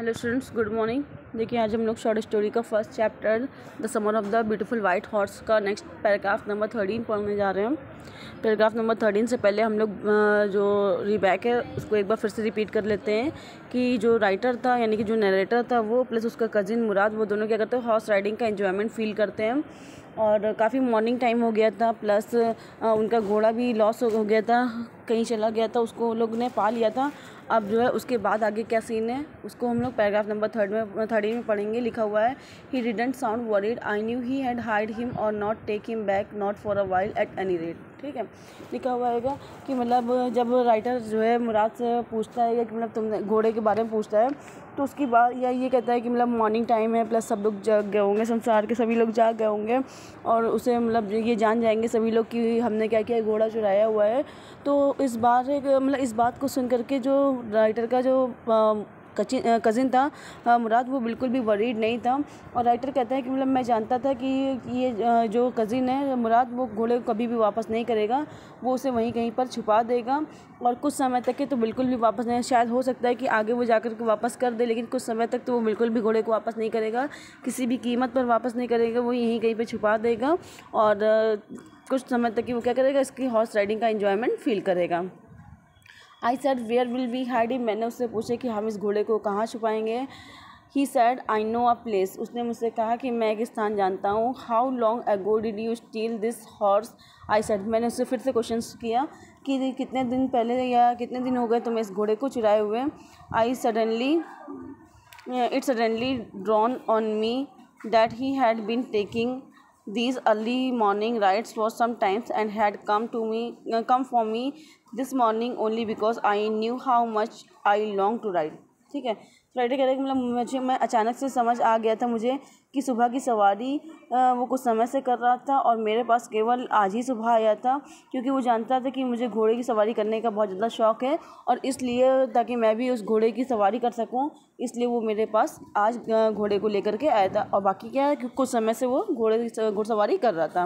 Hello students, good morning. देखिए आज हम लोग शॉर्ट स्टोरी का first chapter the summer of the beautiful white horse का नेक्स्ट पैराग्राफ नंबर 13 पढ़ने जा रहे हैं। पैराग्राफ नंबर 13 से पहले हम लोग जो रीबैक है उसको एक बार फिर से रिपीट कर लेते हैं कि जो राइटर था यानी कि जो नरेटर था वो प्लस उसका कज़िन मुराद, वो दोनों क्या करते हैं, हॉर्स राइडिंग का एंजॉयमेंट फील करते हैं। और काफ़ी मॉर्निंग टाइम हो गया था, प्लस उनका घोड़ा भी लॉस हो गया था, कहीं चला गया था, उसको लोग ने पा लिया था। अब जो है उसके बाद आगे क्या सीन है उसको हम लोग पैराग्राफ नंबर 30 में पढ़ेंगे। लिखा हुआ है, he didn't sound worried, I knew he had hide him or not take him back, not for a while at any rate. ठीक है, लिखा हुआ है कि मतलब जब राइटर जो है मुराद से पूछता है कि मतलब तुमने घोड़े के बारे में पूछता है तो उसकी बात या ये कहता है कि मतलब मॉर्निंग टाइम है, प्लस सब लोग जाग गए होंगे, संसार के सभी लोग जाग गए होंगे और उसे मतलब ये जान जाएंगे सभी लोग कि हमने क्या किया, घोड़ा चुराया हुआ है। तो इस बार मतलब इस बात को सुन करके जो राइटर का जो कज़िन था मुराद, वो बिल्कुल भी वरीड नहीं था। और राइटर कहता है कि मतलब मैं जानता था कि ये जो कज़िन है मुराद, वो घोड़े को कभी भी वापस नहीं करेगा, वो उसे वहीं कहीं पर छुपा देगा और कुछ समय तक के तो बिल्कुल भी वापस नहीं, शायद हो सकता है कि आगे वो जाकर के वापस कर दे, लेकिन कुछ समय तक तो वो बिल्कुल भी घोड़े को वापस नहीं करेगा, किसी भी कीमत पर वापस नहीं करेगा, वो यहीं कहीं पर छुपा देगा और कुछ समय तक कि वो क्या करेगा, इसकी हॉर्स राइडिंग का एंजॉयमेंट फील करेगा। I said where will we hide him, मैंने उससे पूछा कि हम इस घोड़े को कहाँ छुपाएंगे। He said I know a place, उसने मुझसे कहा कि मैं एक स्थान जानता हूँ। How long ago did you steal this horse, I said, मैंने उससे फिर से क्वेश्चन किया कि कितने दिन पहले या कितने दिन हो गए तुम्हें इस घोड़े को चुराए हुए। It suddenly dawned on me that he had been taking these early morning rides for some time and had come for me this morning only because I knew how much I longed to ride. ठीक है, Friday कह रहे कि मतलब मैं अचानक से समझ आ गया था मुझे कि सुबह की सवारी वो कुछ समय से कर रहा था और मेरे पास केवल आज ही सुबह आया था, क्योंकि वो जानता था कि मुझे घोड़े की सवारी करने का बहुत ज़्यादा शौक़ है और इसलिए ताकि मैं भी उस घोड़े की सवारी कर सकूं, इसलिए वो मेरे पास आज घोड़े को लेकर के आया था। और बाकी क्या है कि कुछ समय से वो घुड़सवारी कर रहा था।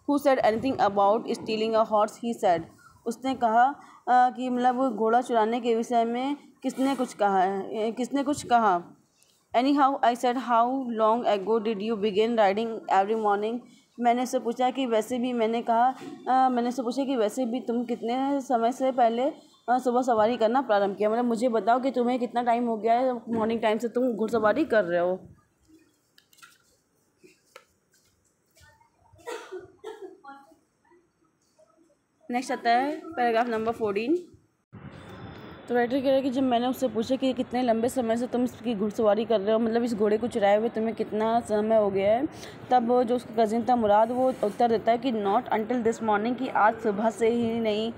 Who said anything about stealing a horse, he said, उसने कहा कि मतलब घोड़ा चुराने के विषय में किसने कुछ कहा। Any how I said, how long ago did you begin riding every morning, मैंने उससे पूछा कि वैसे भी तुम कितने समय से पहले सुबह सवारी करना प्रारंभ किया, मतलब मुझे बताओ कि तुम्हें कितना टाइम हो गया है मॉर्निंग टाइम से तुम घुड़सवारी कर रहे हो। नेक्स्ट आता है पैराग्राफ नंबर 14। तो राइटर कह रहा है कि जब मैंने उससे पूछा कि कितने लंबे समय से तुम इसकी घुड़सवारी कर रहे हो, मतलब इस घोड़े को चुराए हुए तुम्हें कितना समय हो गया है, तब जो उसका कज़िन था मुराद, वो उत्तर देता है कि नॉट अंटिल दिस मॉर्निंग, कि आज सुबह से ही नहीं।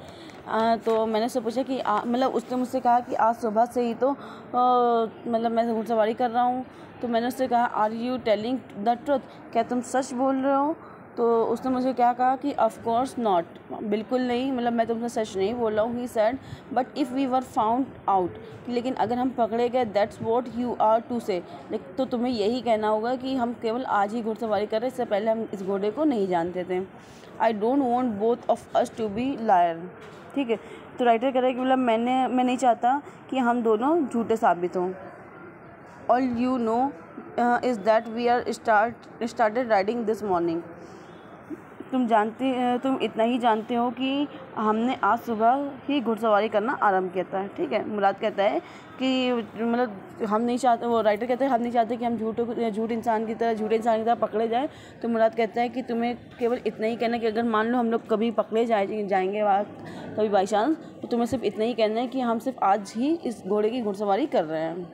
तो मैंने उससे पूछा कि मतलब उसने मुझसे कहा कि आज सुबह से ही तो मतलब मैं घुड़सवारी कर रहा हूँ। तो मैंने उससे कहा, are you telling the truth, क्या तुम सच बोल रहे हो। तो उसने मुझे क्या कहा कि ऑफ कोर्स नॉट, बिल्कुल नहीं, मतलब मैं तुमसे सच नहीं बोल रहा हूँ। He said, but if we were found out, लेकिन अगर हम पकड़े गए, that's what you are to say, तो तुम्हें यही कहना होगा कि हम केवल आज ही घुड़सवारी कर रहे, इससे पहले हम इस घोड़े को नहीं जानते थे। I don't want both of us to be liar. ठीक है, तो राइटर कह रहा है कि मतलब मैं नहीं चाहता कि हम दोनों झूठे साबित हों। All you know is that we are started riding this morning, तुम इतना ही जानते हो कि हमने आज सुबह ही घुड़सवारी करना आरंभ किया था। ठीक है, मुराद कहता है कि मतलब हम नहीं चाहते, वो राइटर कहता है हम नहीं चाहते कि हम झूठे इंसान की तरह पकड़े जाए। तो मुराद कहता है कि तुम्हें केवल इतना ही कहना है कि अगर मान लो हम लोग कभी पकड़े जाएंगे वहाँ कभी बाई चांस, तो तुम्हें सिर्फ इतना ही कहना है कि हम सिर्फ आज ही इस घोड़े की घुड़सवारी कर रहे हैं।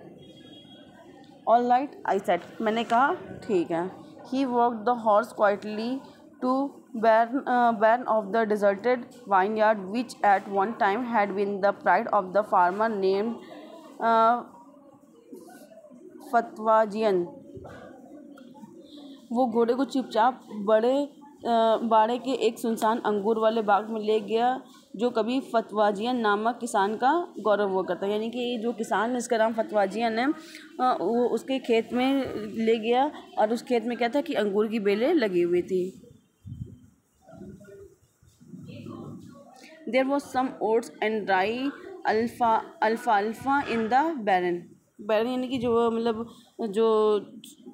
ऑल राइट आई सेड, मैंने कहा ठीक है। He walked the horse quietly to barn of the deserted vineyard, which at one time had been the pride of the farmer named फतवाजियन। वो घोड़े को चुपचाप बाड़े के एक सुनसान अंगूर वाले बाग में ले गया, जो कभी फतवाजियन नामक किसान का गौरव हुआ करता है। यानी कि जो किसान, इसका नाम फतवाजियन है, वो उसके खेत में ले गया और उस खेत में क्या था कि अंगूर की बेलें लगी हुई थी। There was some oats and dry alfalfa in the barn. बैरन यानी कि जो मतलब जो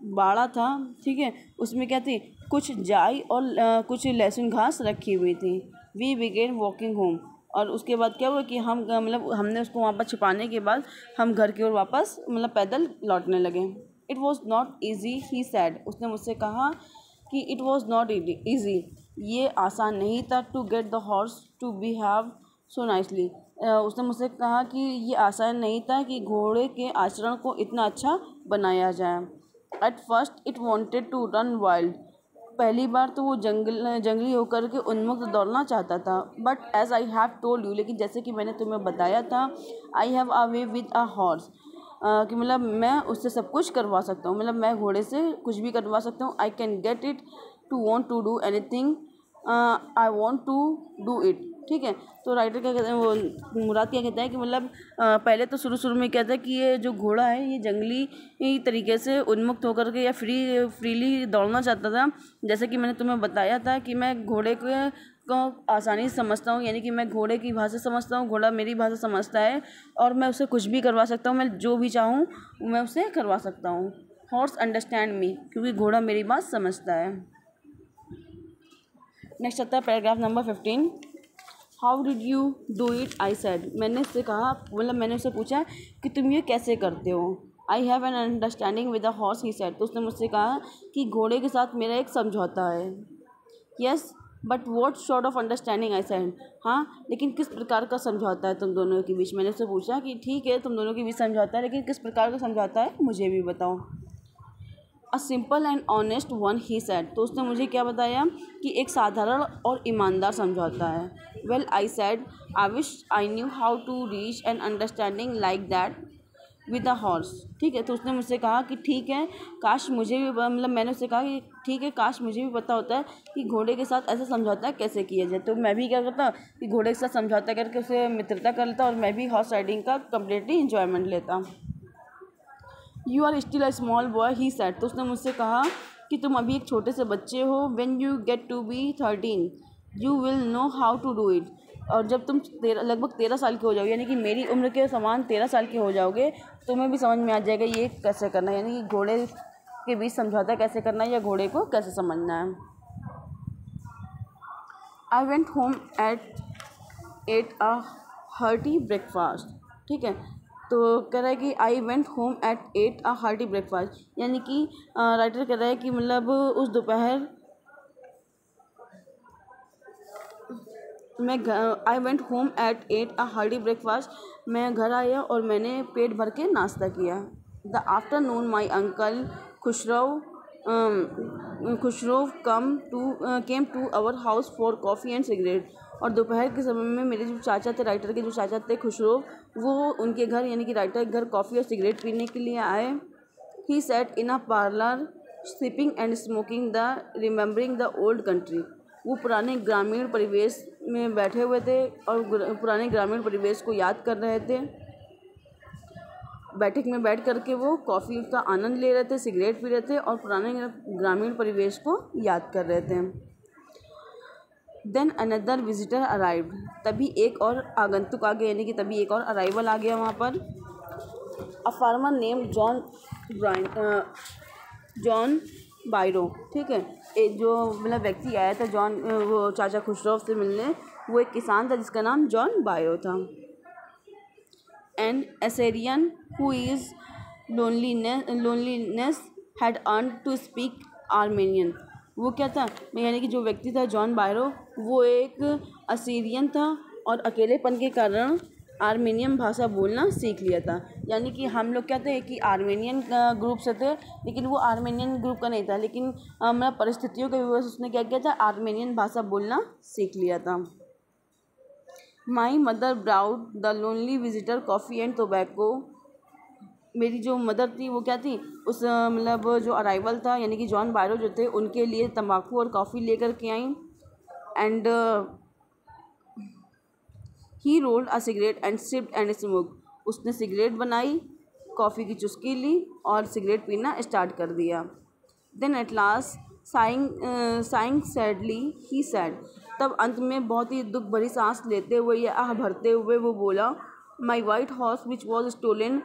बाड़ा था, ठीक है, उसमें क्या थी, कुछ जाई और कुछ लहसुन घास रखी हुई थी। वी बिगेन वॉकिंग होम, और उसके बाद क्या हुआ कि हम मतलब हमने उसको वहाँ पर छिपाने के बाद हम घर की ओर वापस मतलब पैदल लौटने लगे। It was not easy he sad, उसने मुझसे कहा कि इट वॉज नॉट ईजी, ये आसान नहीं था, to get the horse to behave so nicely, उसने मुझसे कहा कि ये आसान नहीं था कि घोड़े के आचरण को इतना अच्छा बनाया जाए। At first it wanted to run wild, पहली बार तो वो जंगली होकर के उन्मुक्त दौड़ना चाहता था। But as I have told you, लेकिन जैसे कि मैंने तुम्हें बताया था, I have a way with a horse, कि मतलब मैं उससे सब कुछ करवा सकता हूँ, मतलब मैं घोड़े से कुछ भी करवा सकता हूँ। I can get it to want to do anything I want to do it, ठीक है। तो राइटर क्या कहते हैं, वो मुराद क्या कहता है कि मतलब पहले तो शुरू में कहता है कि ये जो घोड़ा है ये जंगली तरीके से उन्मुक्त होकर के या फ्रीली दौड़ना चाहता था। जैसे कि मैंने तुम्हें बताया था कि मैं घोड़े को आसानी से समझता हूँ, यानी कि मैं घोड़े की भाषा समझता हूँ, घोड़ा मेरी भाषा समझता है, और मैं उसे कुछ भी करवा सकता हूँ, मैं जो भी चाहूँ मैं उसे करवा सकता हूँ। हॉर्स अंडरस्टैंड मी, क्योंकि घोड़ा मेरी बात समझता है। नेक्स्ट आता है paragraph number 15। How did you do it, I said, मैंने उससे कहा, मतलब मैंने उससे पूछा कि तुम ये कैसे करते हो। I have an understanding with the horse, he said, तो उसने मुझसे कहा कि घोड़े के साथ मेरा एक समझौता है। Yes but what sort of understanding, I said, हाँ लेकिन किस प्रकार का समझौता है तुम दोनों के बीच। मैंने उससे पूछा कि ठीक है तुम दोनों के बीच समझौता है, लेकिन किस प्रकार का समझौता है मुझे भी बताओ। A simple and honest one, he said, तो उसने मुझे क्या बताया कि एक साधारण और ईमानदार समझौता है। Well I said, I wish I knew how to reach an understanding like that with a horse, ठीक है। तो उसने मुझसे कहा कि ठीक है, काश मुझे भी, मतलब मैंने उससे कहा कि ठीक है काश मुझे भी पता होता है कि घोड़े के साथ ऐसा समझौता कैसे किया जाए। तो मैं भी क्या करता कि घोड़े के साथ समझौता करके उसे मित्रता कर लेता, और मैं भी हॉर्स राइडिंग का कम्प्लीटली इंजॉयमेंट लेता। You are still a small boy, he said, तो उसने मुझसे कहा कि तुम अभी एक छोटे से बच्चे हो। When you get to be 13 you will know how to do it, और जब तुम लगभग 13 साल के हो जाओगे, यानी कि मेरी उम्र के समान 13 साल के हो जाओगे, तुम्हें भी समझ में आ जाएगा ये कैसे करना है, यानी कि घोड़े के बीच समझौता कैसे करना है या घोड़े को कैसे समझना है। I went home at a hearty breakfast, ठीक है। तो कह रहा है कि I went home at a hearty breakfast, यानी कि राइटर कह रहा है कि मतलब उस दोपहर मैं I went home at a hearty breakfast, मैं घर आया और मैंने पेट भर के नाश्ता किया। The afternoon my uncle Khosrove came to our house for coffee and cigarette, और दोपहर के समय में मेरे जो चाचा थे, राइटर के जो चाचा थे खुशरो, वो उनके घर यानी कि राइटर के घर कॉफ़ी और सिगरेट पीने के लिए आए। He sat in a parlour sipping and smoking the remembering the old country, वो पुराने ग्रामीण परिवेश में बैठे हुए थे और पुराने ग्रामीण परिवेश को याद कर रहे थे। बैठक में बैठ करके वो कॉफ़ी का आनंद ले रहे थे, सिगरेट पी रहे थे और पुराने ग्रामीण परिवेश को याद कर रहे थे। देन अनदर विजिटर अराइव्ड, तभी एक और आगंतुक आ गया, यानी कि तभी एक और अराइवल आ गया वहाँ पर। अ फार्मर नेम जॉन बायरो, ठीक है। एक जो मतलब व्यक्ति आया था जॉन, वो चाचा खुशरो से मिलने, वो एक किसान था जिसका नाम जॉन बायरो था। An Assyrian who is loneliness had earn to speak Armenian, वो क्या था, यानी कि जो व्यक्ति था जॉन बायरो, वो एक असीरियन था और अकेलेपन के कारण आर्मेनियन भाषा बोलना सीख लिया था। यानी कि हम लोग क्या थे कि आर्मेनियन ग्रुप से थे, लेकिन वो आर्मेनियन ग्रुप का नहीं था, लेकिन मतलब परिस्थितियों के वजह से उसने क्या किया था, आर्मेनियन भाषा बोलना सीख लिया था। My mother brewed the lonely visitor coffee and tobacco, मेरी जो मदर थी वो क्या थी, उस मतलब जो अराइवल था यानी कि जॉन बायरो जो थे उनके लिए तंबाकू और कॉफ़ी लेकर के आई। And he rolled a cigarette and sipped and smoke, उसने सिगरेट बनाई, कॉफ़ी की चुस्की ली और सिगरेट पीना स्टार्ट कर दिया। Then at last saying sadly, he said, तब अंत में बहुत ही दुख भरी सांस लेते हुए या आह भरते हुए वो बोला, my white horse which was stolen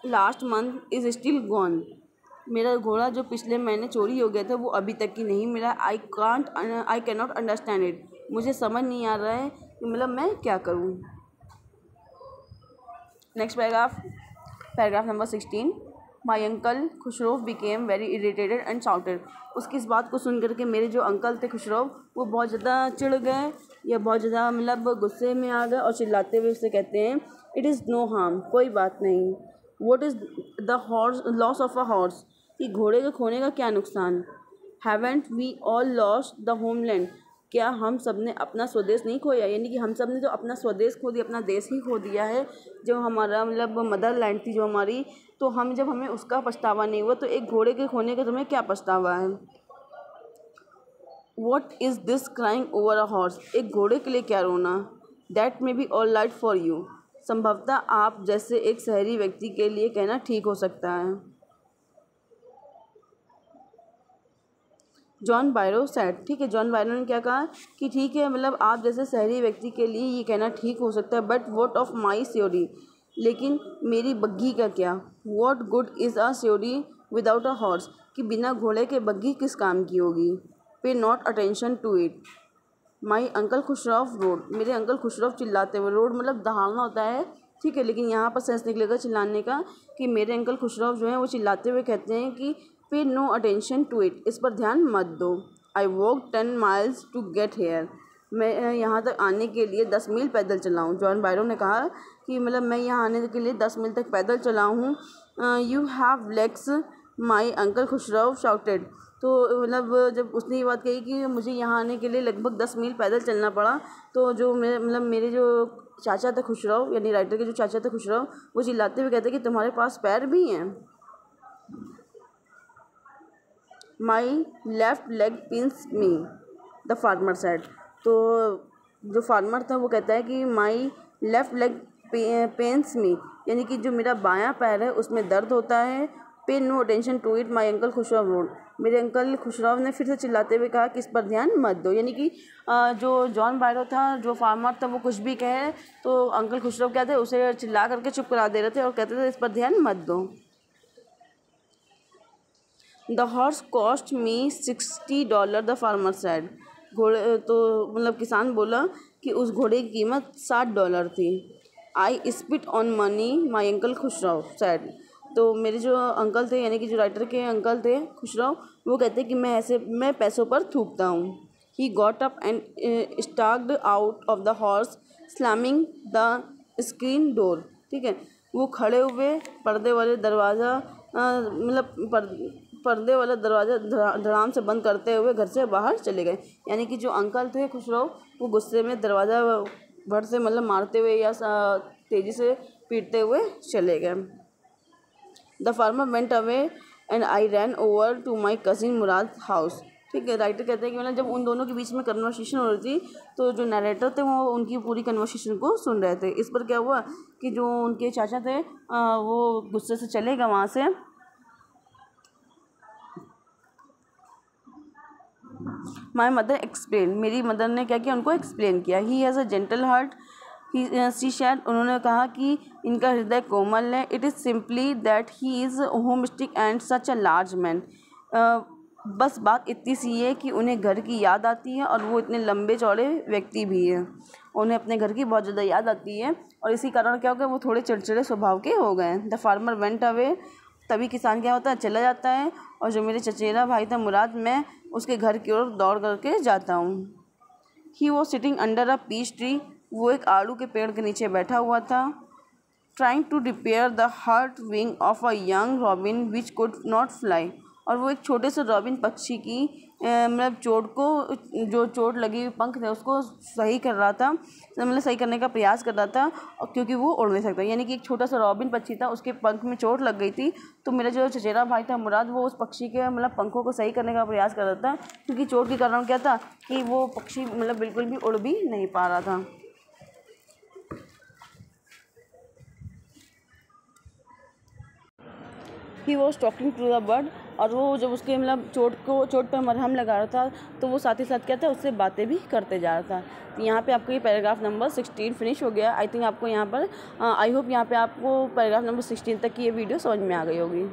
last month is still gone. मेरा घोड़ा जो पिछले महीने चोरी हो गया था वो अभी तक ही नहीं मिला। I can not understand it. मुझे समझ नहीं आ रहा है कि मतलब मैं क्या करूँ। Next paragraph number 16। My uncle Khusro became very irritated and shouted. उसकी इस बात को सुन करके मेरे जो अंकल थे खुशरो वो बहुत ज़्यादा चिढ़ गए या बहुत ज़्यादा मतलब गुस्से में आ गए और चिल्लाते हुए उससे कहते हैं इट इज़ नो हार्म, कोई बात नहीं। What is the horse loss of a horse, कि घोड़े के खोने का क्या नुकसान। Haven't we all lost the homeland, क्या हम सब ने अपना स्वदेश नहीं खोया, यानी कि हम सब ने जो अपना स्वदेश खो दिया, अपना देश ही खो दिया है, जो हमारा मतलब मदर लैंड थी जो हमारी, तो हमें उसका पछतावा नहीं हुआ, तो एक घोड़े के खोने का तुम्हें क्या पछतावा है। What is this crying over a horse, एक घोड़े के लिए क्या रोना। That may be all right for you, संभवतः आप जैसे एक शहरी व्यक्ति के लिए कहना ठीक हो सकता है। जॉन बायरो सेड, ठीक है, जॉन बायरो ने क्या कहा कि ठीक है मतलब आप जैसे शहरी व्यक्ति के लिए ये कहना ठीक हो सकता है, but what of my surrey, लेकिन मेरी बग्घी का क्या। What good is a surrey without a horse, कि बिना घोड़े के बग्घी किस काम की होगी। Pay not attention to it. My uncle Khosrove roared, मेरे अंकल खुशरफ चिल्लाते हुए, रोड मतलब दहाड़ना होता है, ठीक है, लेकिन यहाँ पर सेंस निकलेगा चिल्लाने का कि मेरे अंकल खुशरफ जो हैं वो चिल्लाते हुए कहते हैं कि पे नो अटेंशन टू इट, इस पर ध्यान मत दो। I walk 10 miles to get here, मैं यहाँ तक आने के लिए 10 मील पैदल चला हूँ। जॉन बायरो ने कहा कि मतलब मैं यहाँ आने के लिए 10 मील तक पैदल चला हूँ। You have legs, my uncle Khosrove shouted, तो मतलब जब उसने ये बात कही कि मुझे यहाँ आने के लिए लगभग 10 मील पैदल चलना पड़ा, तो जो मेरे जो चाचा थे खुशरफ, यानी राइटर के जो चाचा थे खुशरफ, वो चिल्लाते हुए कहते कि तुम्हारे पास पैर भी हैं। My left leg pins me, the farmer said, तो जो फार्मर था वो कहता है कि माई लेफ्ट लेग पेन्स मी, यानी कि जो मेरा बायां पैर है उसमें दर्द होता है। Pay no attention to it, my uncle Khosrove roared, मेरे अंकल खुशरफ ने फिर से चिल्लाते हुए कहा कि इस पर ध्यान मत दो, यानी कि जो जॉन बायरो था, जो फार्मर था, वो कुछ भी कहे तो अंकल खुशरफ क्या थे उसे चिल्ला करके चुप करा दे रहे थे और कहते थे इस पर ध्यान मत दो। The horse cost me $60, the farmer said, घोड़े तो मतलब किसान बोला कि उस घोड़े की कीमत $60 थी। I spit on money, my uncle Khosrove said, तो मेरे जो अंकल थे यानी कि जो राइटर के अंकल थे खुशरफ, वो कहते कि मैं पैसों पर थूकता हूँ। He got up and stalked out of the house slamming the screen door, ठीक है, वो खड़े हुए पर्दे वाले दरवाज़ा पर्दे वाला दरवाज़ा धड़ाम से बंद करते हुए घर से बाहर चले गए। यानी कि जो अंकल थे खुशरफ वो गुस्से में दरवाज़ा भर से मतलब मारते हुए या तेज़ी से पीटते हुए चले गए। The farmer went away and I ran over to my cousin Mourad house, ठीक है, राइटर कहते हैं कि मतलब जब उन दोनों के बीच में कन्वर्सेशन हो रही थी तो जो नरेटर थे वो उनकी पूरी कन्वर्सेशन को सुन रहे थे। इस पर क्या हुआ कि जो उनके चाचा थे वो गुस्से से चले गए वहाँ से। माई मदर एक्सप्लेन, मेरी मदर ने क्या किया, उनको एक्सप्लेन किया। He has a gentle heart, she said, उन्होंने कहा कि इनका हृदय कोमल है। It is simply that he is homesick and such a large man, बस बात इतनी सी है कि उन्हें घर की याद आती है और वो इतने लंबे चौड़े व्यक्ति भी हैं, उन्हें अपने घर की बहुत ज़्यादा याद आती है और इसी कारण क्या हो गया वो थोड़े चिड़चिड़े स्वभाव के हो गए। द फार्मर वेंट अवे, तभी किसान क्या होता है चला जाता है और जो मेरे चचेरा भाई था मुराद, मैं उसके घर की ओर दौड़ करके जाता हूँ। He was sitting under a peach tree, वो एक आड़ू के पेड़ के नीचे बैठा हुआ था। Trying to repair the hurt wing of a young robin which could not fly, और वो एक छोटे से रॉबिन पक्षी की मतलब जो चोट लगी हुई पंख थे उसको सही कर रहा था, मतलब सही करने का प्रयास कर रहा था और क्योंकि वो उड़ नहीं सकता, यानी कि एक छोटा सा रॉबिन पक्षी था उसके पंख में चोट लग गई थी, तो मेरा जो चचेरा भाई था मुराद वो उस पक्षी के मतलब पंखों को सही करने का प्रयास कर रहा था, क्योंकि चोट के कारण क्या था कि वो पक्षी मतलब बिल्कुल भी उड़ भी नहीं पा रहा था। He was talking to the bird, और वो जब उसके मतलब चोट पर मरहम लगा रहा था तो वो साथ ही साथ क्या था, उससे बातें भी करते जा रहा था। तो यहाँ पे आपको ये पैराग्राफ नंबर 16 फिनिश हो गया। आई थिंक आपको यहाँ पर आई होप यहाँ पे आपको पैराग्राफ नंबर 16 तक की ये वीडियो समझ में आ गई होगी।